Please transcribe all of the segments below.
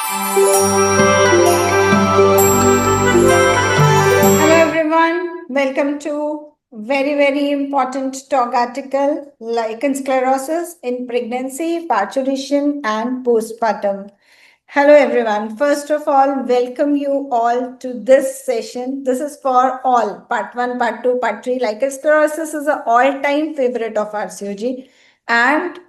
Hello everyone, welcome to very important TOG article, Lichen Sclerosus in pregnancy, parturition and postpartum. Hello everyone. First of all, welcome you all to this session. This is for all, part 1, part 2, part 3. Lichen Sclerosus is an all-time favorite of RCOG and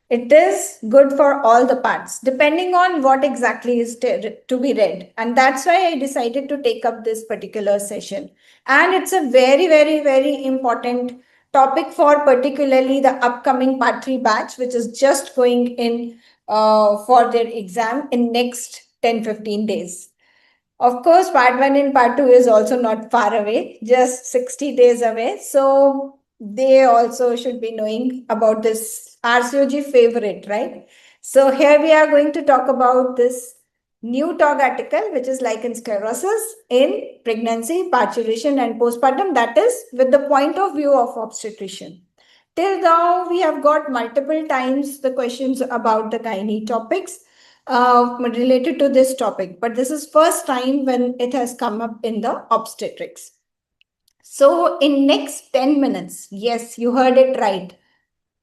it is good for all the parts, depending on what exactly is to be read. And that's why I decided to take up this particular session. And it's a very important topic for particularly the upcoming part 3 batch, which is just going in for their exam in next 10-15 days. Of course, part 1 and part 2 is also not far away, just 60 days away. So they also should be knowing about this RCOG favorite, right? So here we are going to talk about this new TOG article, which is lichen sclerosus in pregnancy, parturition and postpartum. That is with the point of view of obstetrician. Till now, we have got multiple times the questions about the gynae topics related to this topic, but this is first time when it has come up in the obstetrics. So in next 10 minutes, yes, you heard it right.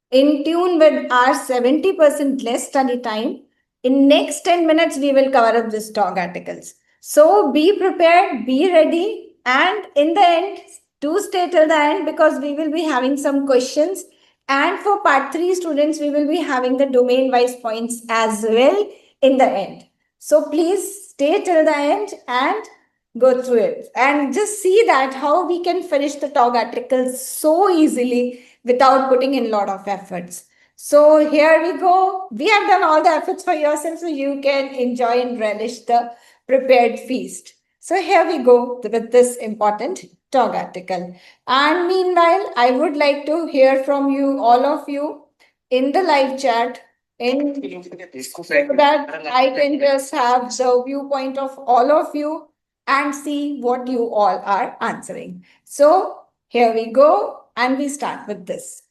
In tune with our 70% less study time, in next 10 minutes, we will cover up this TOG articles. So be prepared, be ready, and in the end, do stay till the end because we will be having some questions. And for part 3 students, we will be having the domain-wise points as well in the end. So please stay till the end and go through it and just see that how we can finish the TOG articles so easily without putting in a lot of efforts. So here we go. We have done all the efforts for yourself so you can enjoy and relish the prepared feast. So here we go with this important TOG article. And meanwhile, I would like to hear from you, all of you, in the live chat, so that I can just have the viewpoint of all of you and see what you all are answering. So here we go and we start with this.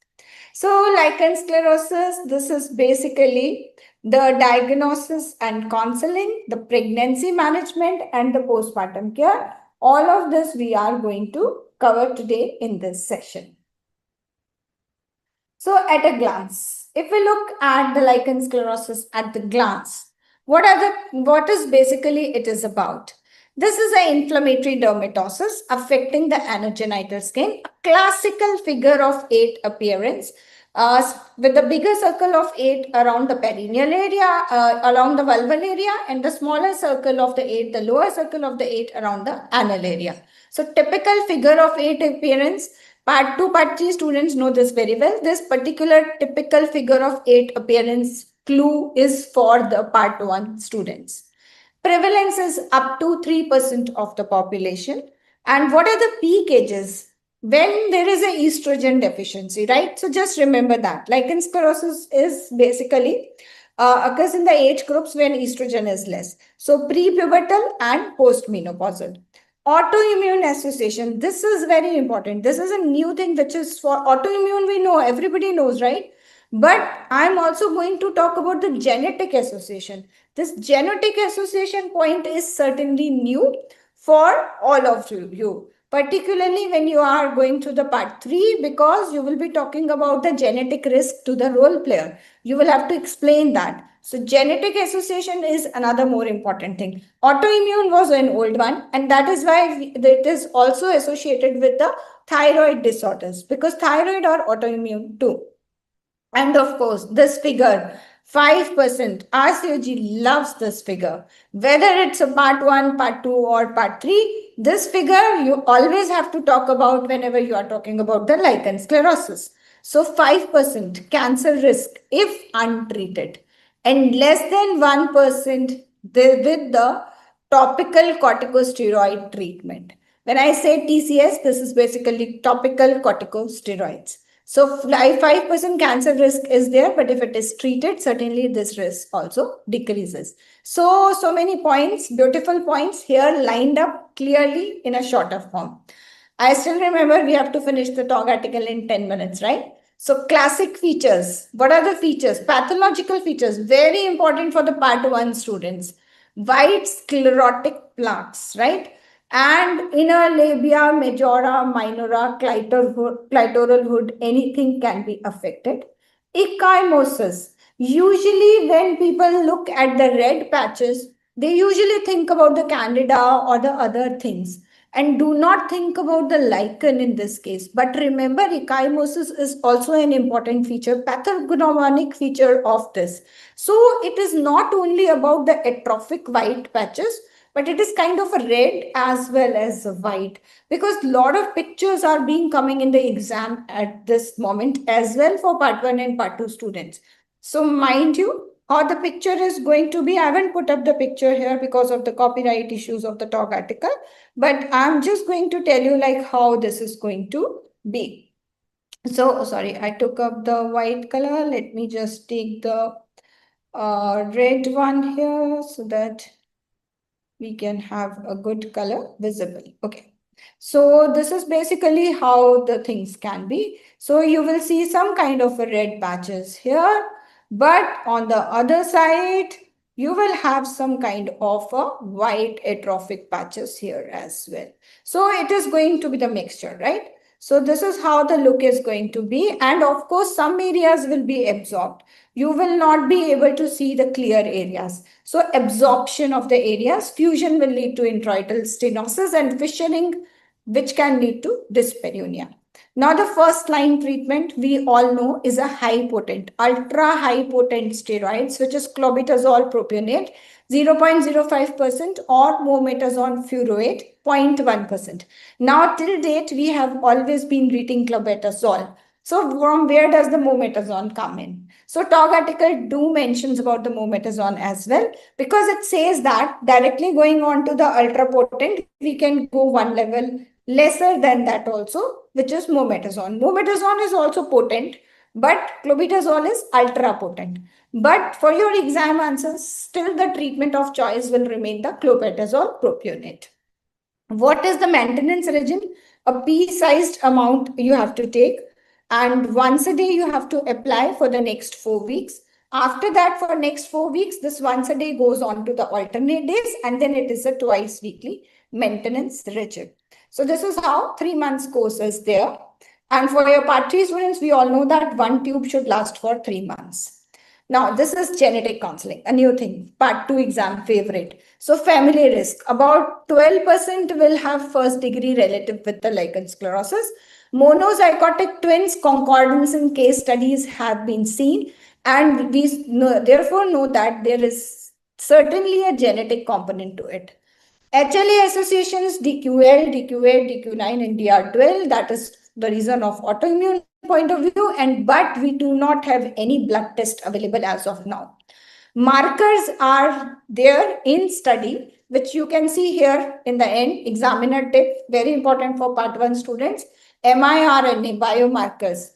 So lichen sclerosus, this is basically the diagnosis and counseling, the pregnancy management and the postpartum care. All of this we are going to cover today in this session. So at a glance, if we look at the lichen sclerosus at the glance, what is basically it is about? This is an inflammatory dermatosis affecting the anogenital skin, a classical figure of 8 appearance, with the bigger circle of 8 around the perineal area, along the vulval area, and the smaller circle of the 8, the lower circle of the 8 around the anal area. So typical figure of 8 appearance. Part 2, Part 3 students know this very well. This particular typical figure of 8 appearance clue is for the Part 1 students. Prevalence is up to 3% of the population. And what are the peak ages? When there is an estrogen deficiency, right? So just remember that. Lichen sclerosus is basically occurs in the age groups when estrogen is less. So prepubertal and postmenopausal. Autoimmune association. This is very important. This is a new thing which is for autoimmune. We know, everybody knows, right? But I'm also going to talk about the genetic association. This genetic association point is certainly new for all of you, particularly when you are going to the part 3, because you will be talking about the genetic risk to the role player. You will have to explain that. So genetic association is another more important thing. Autoimmune was an old one, and that is why it is also associated with the thyroid disorders, because thyroid are autoimmune too. And of course, this figure, 5%, RCOG loves this figure. Whether it's a part 1, part 2 or part 3, this figure you always have to talk about whenever you are talking about the lichen sclerosus. So 5% cancer risk if untreated, and less than 1% with the topical corticosteroid treatment. When I say TCS, this is basically topical corticosteroids. So 5% cancer risk is there, but if it is treated, certainly this risk also decreases. So many points, beautiful points here lined up clearly in a shorter form. I still remember we have to finish the TOG article in 10 minutes, right? So classic features. What are the features? Pathological features, very important for the part 1 students. white sclerotic plaques, right? And inner labia, majora, minora, clitoral hood, anything can be affected. Ecchymosis. Usually, when people look at the red patches, they usually think about the candida or the other things and do not think about the lichen in this case. But remember, ecchymosis is also an important feature, pathognomonic feature of this. So it is not only about the atrophic white patches, but it is kind of a red as well as a white, because a lot of pictures are being coming in the exam at this moment as well for part 1 and part 2 students. So mind you, how the picture is going to be, I haven't put up the picture here because of the copyright issues of the talk article, but I'm just going to tell you like how this is going to be. So sorry, I took up the white color. Let me just take the red one here so that we can have a good color visible. Okay. So this is basically how the things can be. So you will see some kind of a red patches here, but on the other side, you will have some kind of a white atrophic patches here as well. So it is going to be the mixture, right? So this is how the look is going to be. And of course, some areas will be absorbed. You will not be able to see the clear areas. So absorption of the areas, fusion will lead to introital stenosis and fissuring, which can lead to dyspareunia. Now, the first line treatment we all know is a high potent, ultra high potent steroids, which is clobetasol propionate, 0.05% or mometasone furoate, 0.1%. Now, till date, we have always been reading clobetasol. So, from where does the mometasone come in? So, TOG article do mentions about the mometasone as well, because it says that directly going on to the ultra potent, we can go one level lesser than that also, which is mometasone. Mometasone is also potent, but clobetasol is ultra potent. But for your exam answers, still the treatment of choice will remain the clobetasol propionate. What is the maintenance regime? A pea-sized amount you have to take, and once a day you have to apply for the next 4 weeks. After that, for next 4 weeks, this once a day goes on to the alternate days, and then it is a twice weekly maintenance regime. So this is how 3 months course is there. And for your part 3 students, we all know that one tube should last for 3 months. Now, this is genetic counseling, a new thing, part 2 exam favorite. So, family risk. About 12% will have first degree relative with the lichen sclerosus. Monozygotic twins, concordance in case studies have been seen. And we therefore know that there is certainly a genetic component to it. HLA associations, DQL, DQ8, DQ9, and DR12, that is the reason of autoimmune point of view, but we do not have any blood test available as of now. Markers are there in study, which you can see here in the end, examiner tip, very important for part 1 students, miRNA biomarkers.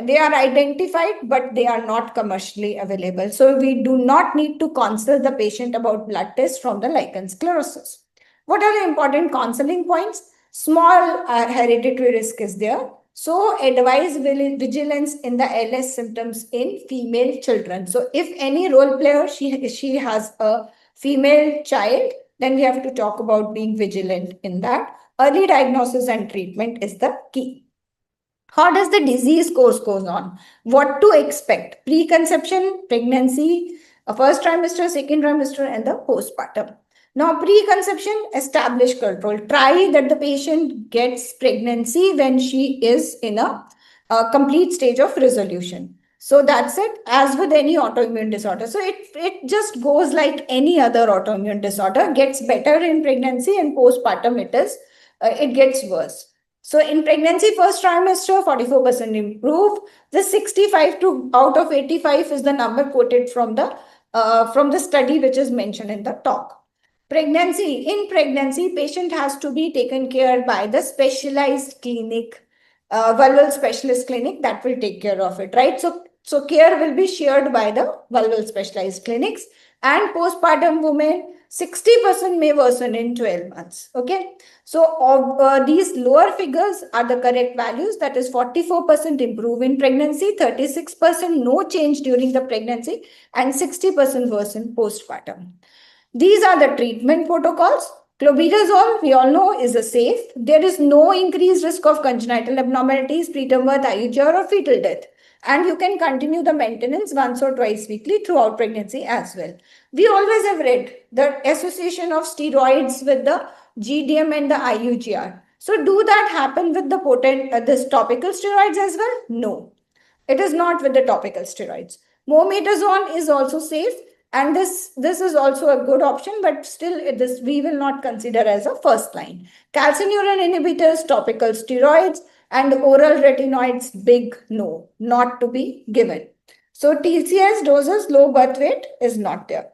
They are identified, but they are not commercially available. So we do not need to counsel the patient about blood tests from the lichen sclerosus. What are the important counseling points? Small hereditary risk is there. So advise vigilance in the LS symptoms in female children. So if any role player, she has a female child, then we have to talk about being vigilant in that. Early diagnosis and treatment is the key. How does the disease course goes on? What to expect? Preconception, pregnancy, a first trimester, second trimester, and the postpartum. Now, preconception, establish control. Try that the patient gets pregnancy when she is in a complete stage of resolution. So that's it. As with any autoimmune disorder. So it just goes like any other autoimmune disorder, gets better in pregnancy, and postpartum it gets worse. So in pregnancy, first trimester, 44% improve. The 65 to out of 85 is the number quoted from the study which is mentioned in the talk. Pregnancy. In pregnancy, patient has to be taken care by the specialized clinic, vulval specialist clinic that will take care of it, right? So care will be shared by the vulval specialized clinics. And postpartum women, 60% may worsen in 12 months. Okay. So these lower figures are the correct values. That is 44% improve in pregnancy, 36% no change during the pregnancy, and 60% worsen postpartum. These are the treatment protocols. Clobetasol, we all know, is a safe. There is no increased risk of congenital abnormalities, preterm birth, IUGR, or fetal death. And you can continue the maintenance once or twice weekly throughout pregnancy as well. We always have read the association of steroids with the GDM and the IUGR. So do that happen with the this topical steroids as well? No. It is not with the topical steroids. Mometasone is also safe, and this is also a good option, but still this we will not consider as a first line. Calcineurin inhibitors, topical steroids, and oral retinoids, big no, not to be given. So TCS doses, low birth weight is not there.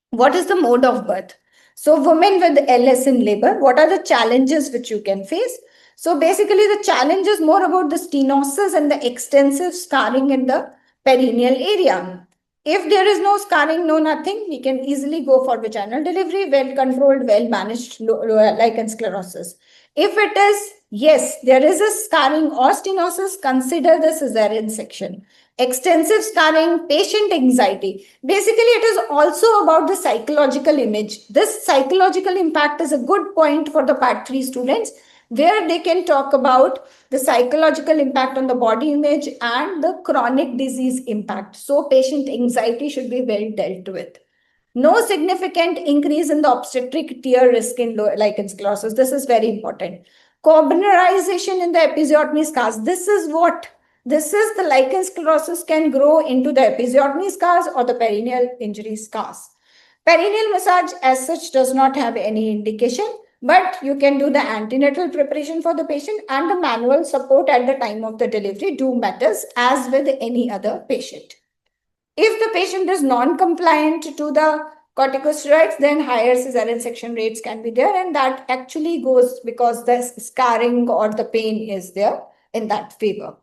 What is the mode of birth? So women with LS in labor, what are the challenges which you can face? So basically the challenge is more about the stenosis and the extensive scarring in the perineal area. If there is no scarring, no nothing, we can easily go for vaginal delivery, well controlled, well managed lichen sclerosus. If it is, yes, there is a scarring or stenosis, consider the cesarean section. Extensive scarring, patient anxiety. Basically, it is also about the psychological image. This psychological impact is a good point for the Part 3 students, where they can talk about the psychological impact on the body image and the chronic disease impact. So patient anxiety should be well dealt with. No significant increase in the obstetric tear risk in lichen sclerosus. This is very important. Carbonization in the episiotomy scars. This is what? This is the lichen sclerosus can grow into the episiotomy scars or the perineal injury scars. Perineal massage as such does not have any indication, but you can do the antenatal preparation for the patient, and the manual support at the time of the delivery do matters as with any other patient. If the patient is non-compliant to the corticosteroids, then higher cesarean section rates can be there, and that actually goes because the scarring or the pain is there in that favor.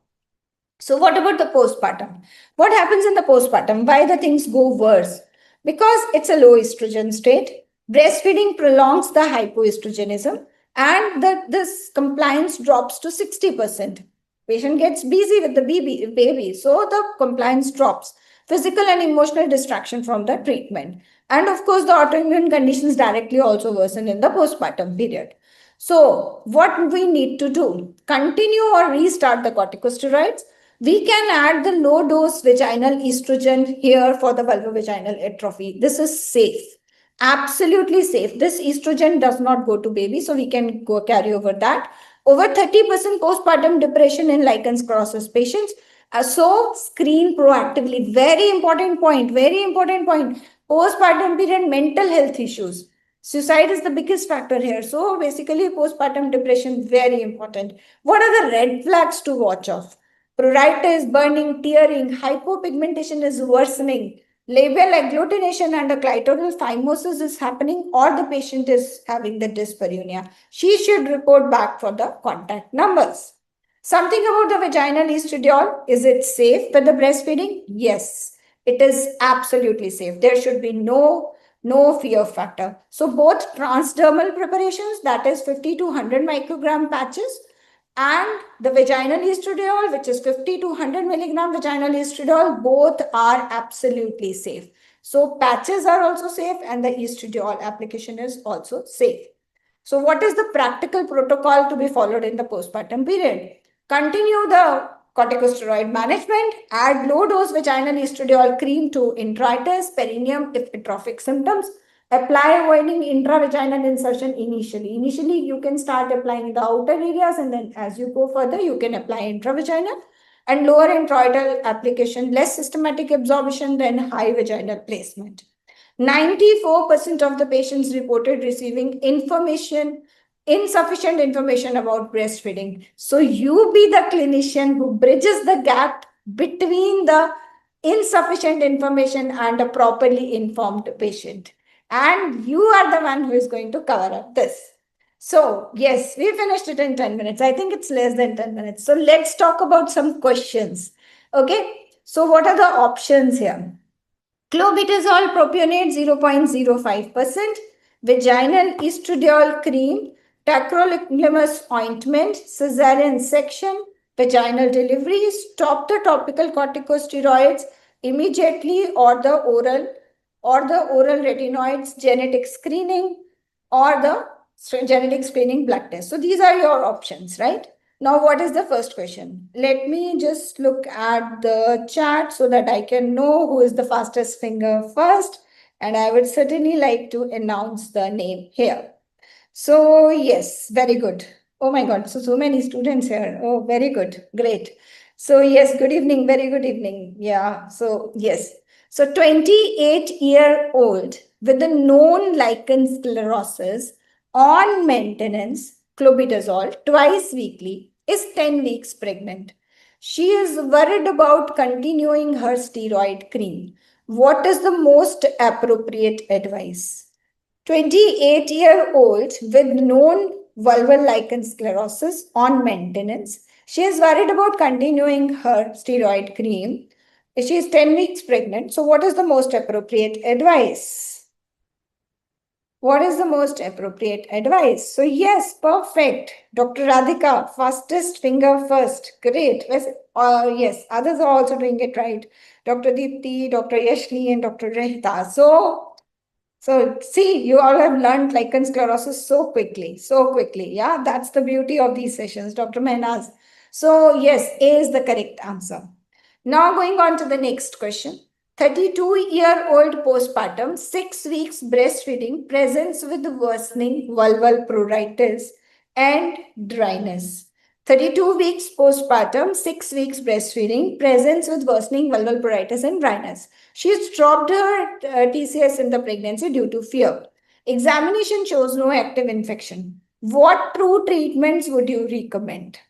So what about the postpartum? What happens in the postpartum? Why the things go worse? Because it's a low estrogen state. Breastfeeding prolongs the hypoestrogenism, and this compliance drops to 60%. Patient gets busy with the baby, so the compliance drops. Physical and emotional distraction from the treatment. And of course, the autoimmune conditions directly also worsen in the postpartum period. So what we need to do? Continue or restart the corticosteroids. We can add the low dose vaginal estrogen here for the vulvovaginal atrophy. This is safe. Absolutely safe. This estrogen does not go to baby, so we can go carry over that. Over 30% postpartum depression in lichen sclerosus patients. So screen proactively. Very important point. Very important point. Postpartum period mental health issues. Suicide is the biggest factor here. So basically postpartum depression, very important. What are the red flags to watch of? Pruritus, burning, tearing, hypopigmentation is worsening, labial agglutination and a clitoral phimosis is happening, or the patient is having the dyspareunia. She should report back for the contact numbers. Something about the vaginal estradiol. Is it safe with the breastfeeding? Yes, it is absolutely safe. There should be no fear factor. So both transdermal preparations, that is 50 to 100 microgram patches, and the vaginal estradiol, which is 50 to 100 milligram vaginal estradiol, both are absolutely safe. So patches are also safe, and the estradiol application is also safe. So what is the practical protocol to be followed in the postpartum period? Continue the corticosteroid management, add low dose vaginal estradiol cream to intritus, perineum if atrophic symptoms. Apply avoiding intravaginal insertion initially. Initially, you can start applying the outer areas, and then as you go further, you can apply intravaginal. And lower introital application, less systematic absorption than high vaginal placement. 94% of the patients reported receiving insufficient information about breastfeeding. So you be the clinician who bridges the gap between the insufficient information and a properly informed patient. And you are the one who is going to cover up this. So yes, we finished it in 10 minutes. I think it's less than 10 minutes. So let's talk about some questions. Okay. So what are the options here? Clobetasol propionate 0.05%, vaginal estradiol cream, tacrolimus ointment, cesarean section, vaginal delivery, stop the topical corticosteroids immediately or the oral or the oral retinoids genetic screening, or the genetic screening blood test. So these are your options, right? Now, what is the first question? Let me just look at the chat so that I can know who is the fastest finger first. And I would certainly like to announce the name here. So, yes, very good. Oh my God, so many students here. Oh, very good. Great. So, yes, good evening. Very good evening. Yeah, so, yes. So, 28-year-old with a known lichen sclerosis on maintenance, clobetasol, twice weekly, is 10 weeks pregnant. She is worried about continuing her steroid cream. What is the most appropriate advice? 28-year-old with known vulvar lichen sclerosis on maintenance. She is worried about continuing her steroid cream. She is 10 weeks pregnant. So, what is the most appropriate advice? What is the most appropriate advice? So, yes, perfect. Dr. Radhika, fastest finger first. Great. Yes, others are also doing it right. Dr. Deepti, Dr. Yashli, and Dr. Rehta. So see, you all have learned lichen sclerosus so quickly, so quickly. Yeah, that's the beauty of these sessions, Dr. Mehnaz. So yes, A is the correct answer. Now going on to the next question. 32-year-old postpartum, 6 weeks breastfeeding, presents with worsening vulval pruritus and dryness. 32 weeks postpartum, 6 weeks breastfeeding, presents with worsening vulval pruritus and dryness. She dropped her TCS in the pregnancy due to fear. Examination shows no active infection. What two treatments would you recommend?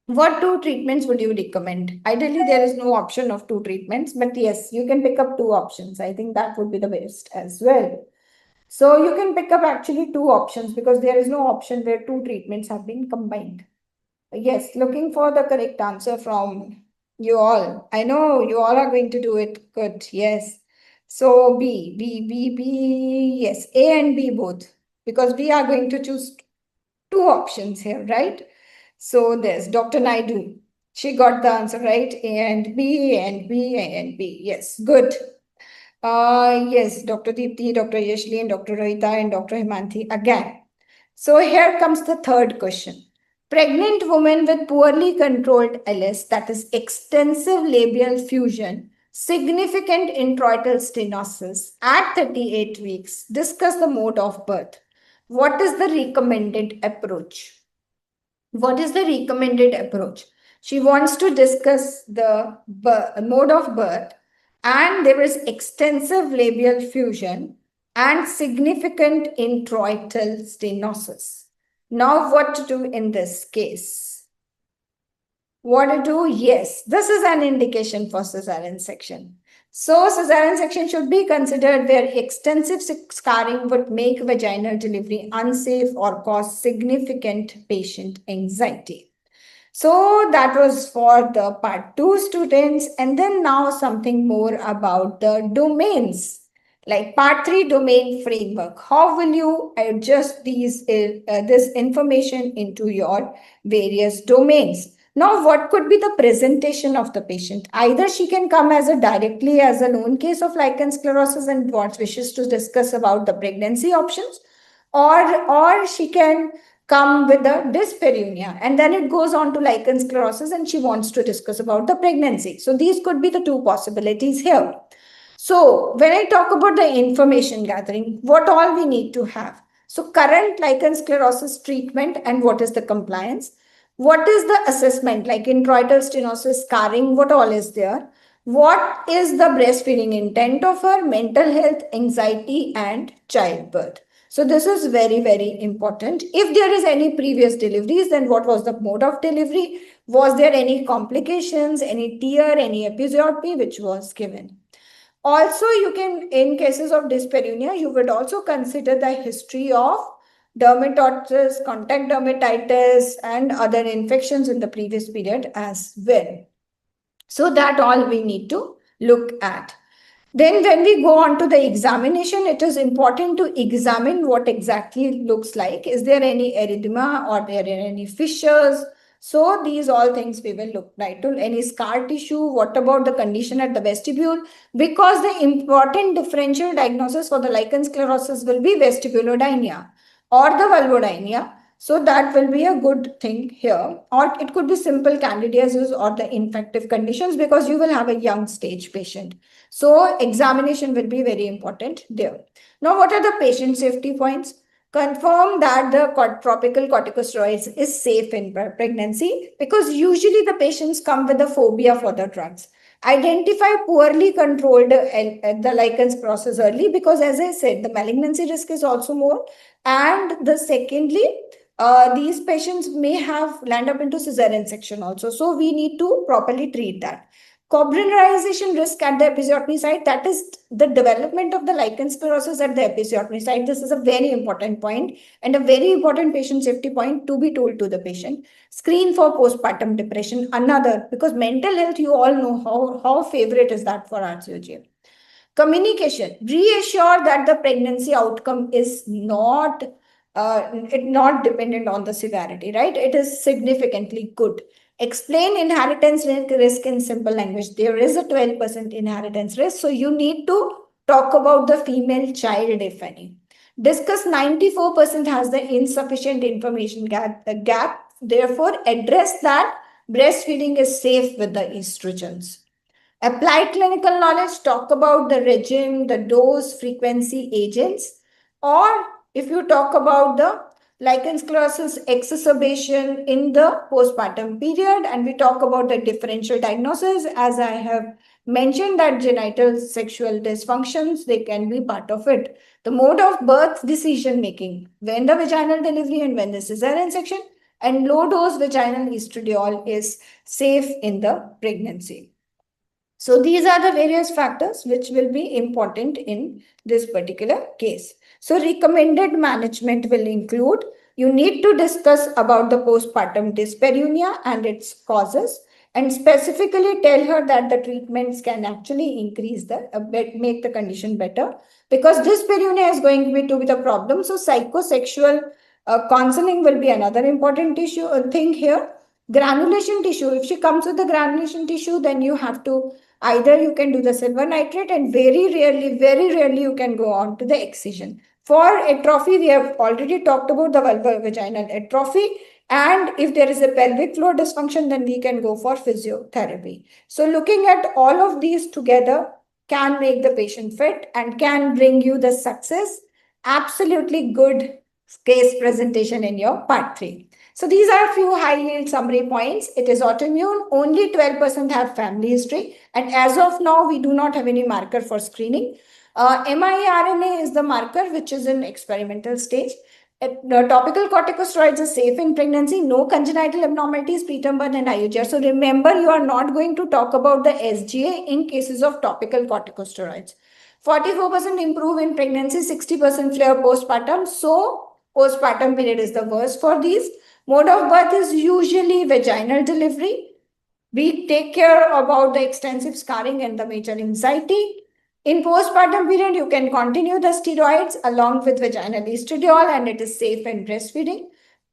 What two treatments would you recommend? Ideally, there is no option of two treatments, but yes, you can pick up two options. I think that would be the best as well. So you can pick up actually two options because there is no option where two treatments have been combined. Yes, looking for the correct answer from you all. I know you all are going to do it good. Yes. So B, yes, A and B both, because we are going to choose two options here, right? So there's Dr. Naidu. She got the answer right. A and B, A and B, A and B. Yes, good. Yes, Dr. Deepti, Dr. Yashli, and Dr. Rohita, and Dr. Himanthi again. So here comes the third question. Pregnant woman with poorly controlled LS, that is extensive labial fusion, significant introital stenosis at 38 weeks, discuss the mode of birth. What is the recommended approach? What is the recommended approach? She wants to discuss the mode of birth, and there is extensive labial fusion and significant introital stenosis. Now, what to do in this case? What to do? Yes, this is an indication for cesarean section. So, cesarean section should be considered where extensive scarring would make vaginal delivery unsafe or cause significant patient anxiety. So, that was for the part 2 students. And then now something more about the domains. Like part 3 domain framework. How will you adjust this information into your various domains? Now, what could be the presentation of the patient? Either she can come directly as a known case of lichen sclerosus and wishes to discuss about the pregnancy options, or she can come with the dyspareunia, and then it goes on to lichen sclerosus and she wants to discuss about the pregnancy. So these could be the two possibilities here. So when I talk about the information gathering, what all we need to have? So current lichen sclerosus treatment and what is the compliance? What is the assessment like introital stenosis, scarring, what all is there? What is the breastfeeding intent of her, mental health, anxiety, and childbirth? So this is very, very important. If there is any previous deliveries, then what was the mode of delivery? Was there any complications, any tear, any episiotomy which was given? Also, you can, in cases of dyspareunia, you would also consider the history of dermatitis, contact dermatitis, and other infections in the previous period as well. So that all we need to look at. Then when we go on to the examination, it is important to examine what exactly it looks like. Is there any erythema or there are any fissures? So these all things we will look right to. Any scar tissue, what about the condition at the vestibule? Because the important differential diagnosis for the lichen sclerosus will be vestibulodynia or the vulvodynia. So that will be a good thing here. Or it could be simple candidiasis or the infective conditions, because you will have a young stage patient. So examination will be very important there. Now, what are the patient safety points? Confirm that the topical corticosteroids is safe in pregnancy, because usually the patients come with a phobia for the drugs. Identify poorly controlled the lichens process early, because as I said, the malignancy risk is also more. And the secondly, these patients may have land up into cesarean section also. So we need to properly treat that. Cobrinerization risk at the episiotomy site, that is the development of the lichen sclerosus at the episiotomy site. This is a very important point and a very important patient safety point to be told to the patient. Screen for postpartum depression, another, because mental health, you all know how favorite is that for RCOG. Communication, reassure that the pregnancy outcome is not dependent on the severity, right? It is significantly good. Explain inheritance risk in simple language. There is a 12% inheritance risk, so you need to talk about the female child, if any. Discuss 94% has the insufficient information gap. Therefore, address that breastfeeding is safe with the estrogens. Apply clinical knowledge, talk about the regime, the dose, frequency, agents. Or if you talk about the lichen sclerosus exacerbation in the postpartum period, and we talk about the differential diagnosis, as I have mentioned, that genital sexual dysfunctions, they can be part of it. The mode of birth decision making, when the vaginal delivery and when the cesarean section, and low dose vaginal estradiol is safe in the pregnancy. So these are the various factors which will be important in this particular case. So recommended management will include, you need to discuss about the postpartum dyspareunia and its causes, and specifically tell her that the treatments can actually increase the, make the condition better, because dyspareunia is going to be the problem. So psychosexual counseling will be another important thing here. Granulation tissue, if she comes with the granulation tissue, then you have to, either you can do the silver nitrate, and very rarely you can go on to the excision. For atrophy, we have already talked about the vulvovaginal atrophy. And if there is a pelvic floor dysfunction, then we can go for physiotherapy. So looking at all of these together can make the patient fit and can bring you the success. Absolutely good case presentation in your part 3. So these are a few high-yield summary points. It is autoimmune. Only 12% have family history. And as of now, we do not have any marker for screening. miRNA is the marker, which is in experimental stage. Topical corticosteroids are safe in pregnancy. No congenital abnormalities, preterm birth and IUGR. So remember, you are not going to talk about the SGA in cases of topical corticosteroids. 44% improve in pregnancy, 60% flare postpartum. So postpartum period is the worst for these. Mode of birth is usually vaginal delivery. We take care about the extensive scarring and the major anxiety. In postpartum period, you can continue the steroids along with vaginal estradiol, and it is safe in breastfeeding.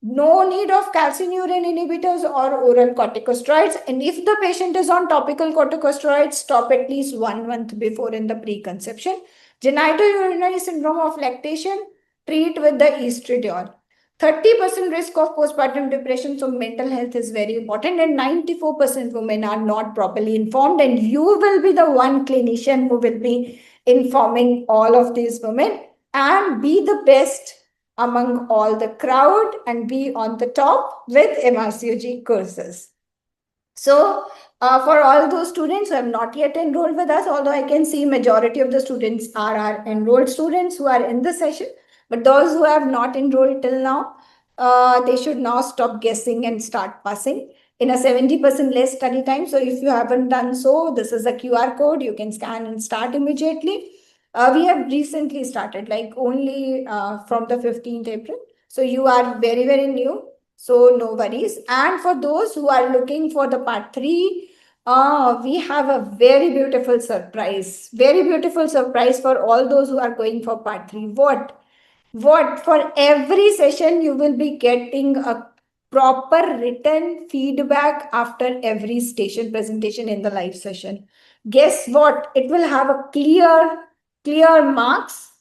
No need of calcineurin inhibitors or oral corticosteroids. And if the patient is on topical corticosteroids, stop at least 1 month before in the preconception. Genitourinary syndrome of lactation, treat with the estradiol. 30% risk of postpartum depression, so mental health is very important, and 94% women are not properly informed, and you will be the one clinician who will be informing all of these women, and be the best among all the crowd and be on the top with MRCOG courses. So for all those students who have not yet enrolled with us, although I can see majority of the students are our enrolled students who are in the session, but those who have not enrolled till now, they should now stop guessing and start passing in a 70% less study time. So if you haven't done so, this is a QR code. You can scan and start immediately. We have recently started, like only from the 15th April. So you are very, very new. So no worries. And for those who are looking for the part 3, we have a very beautiful surprise. Very beautiful surprise for all those who are going for part 3. What? For every session, you will be getting a proper written feedback after every station presentation in the live session. Guess what? It will have a clear marks,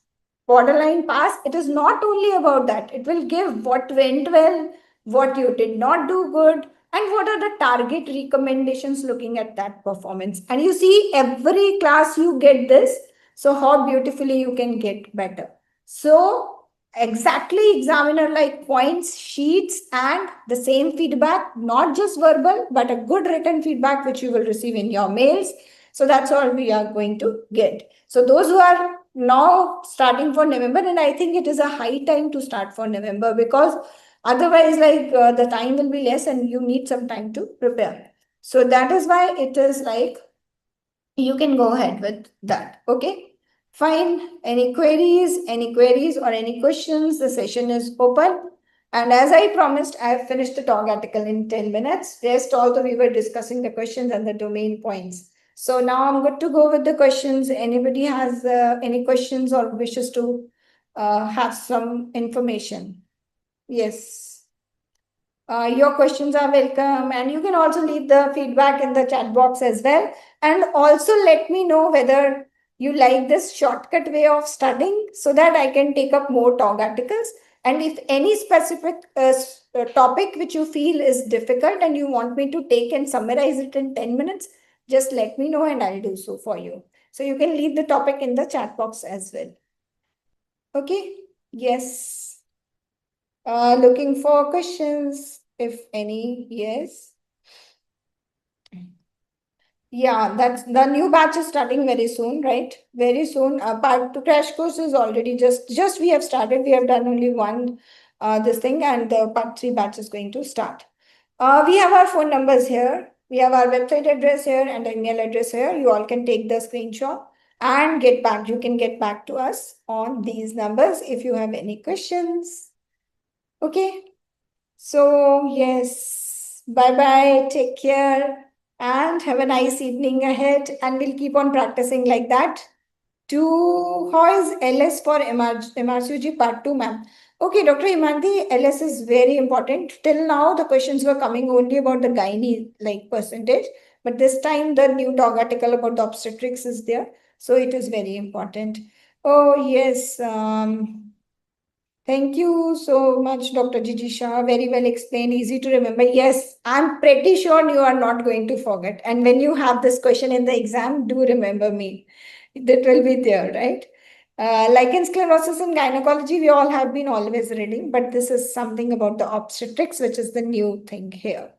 borderline pass. It is not only about that. It will give what went well, what you did not do good, and what are the target recommendations looking at that performance. And you see, every class you get this. So how beautifully you can get better. So exactly examiner like points, sheets, and the same feedback, not just verbal, but a good written feedback which you will receive in your mails. So that's all we are going to get. So those who are now starting for November, and I think it is a high time to start for November, because otherwise the time will be less and you need some time to prepare. So that is why it is like you can go ahead with that. Okay, fine. Any queries or any questions? The session is open. And as I promised, I have finished the TOG article in 10 minutes. Just although we were discussing the questions and the domain points. So now I'm good to go with the questions. Anybody has any questions or wishes to have some information? Yes. Your questions are welcome, and you can also leave the feedback in the chat box as well. And also let me know whether you like this shortcut way of studying, so that I can take up more TOG articles. And if any specific topic which you feel is difficult and you want me to take and summarize it in 10 minutes, just let me know and I'll do so for you. So you can leave the topic in the chat box as well. Okay, yes. Looking for questions, if any. Yes. Yeah, that's the new batch is starting very soon, right? Very soon. Part two crash course is already just we have started. We have done only one this thing, and the part three batch is going to start. We have our phone numbers here. We have our website address here and email address here. You all can take the screenshot and get back. You can get back to us on these numbers if you have any questions. Okay. So, yes, bye-bye, take care, and have a nice evening ahead. And we'll keep on practicing like that. How is LS for MRCOG part 2, ma'am? Okay, Dr. Imanti, LS is very important. Till now, the questions were coming only about the gynae like percentage. But this time, the new TOG article about the obstetrics is there. So it is very important. Oh, yes. Thank you so much, Dr. Gigi Shah. Very well explained, easy to remember. Yes, I'm pretty sure you are not going to forget. And when you have this question in the exam, do remember me. That will be there, right? Lichen sclerosus and gynecology, we all have been always reading, but this is something about the obstetrics, which is the new thing here.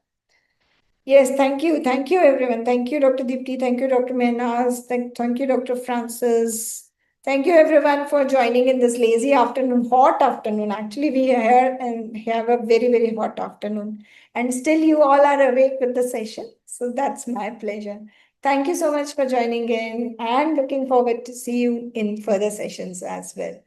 Yes, thank you. Thank you, everyone. Thank you, Dr. Deepti. Thank you, Dr. Mehnaz. Thank you, Dr. Francis. Thank you, everyone, for joining in this lazy afternoon, hot afternoon. Actually, we are here and have a very, very hot afternoon. And still, you all are awake with the session. So that's my pleasure. Thank you so much for joining in, and looking forward to see you in further sessions as well.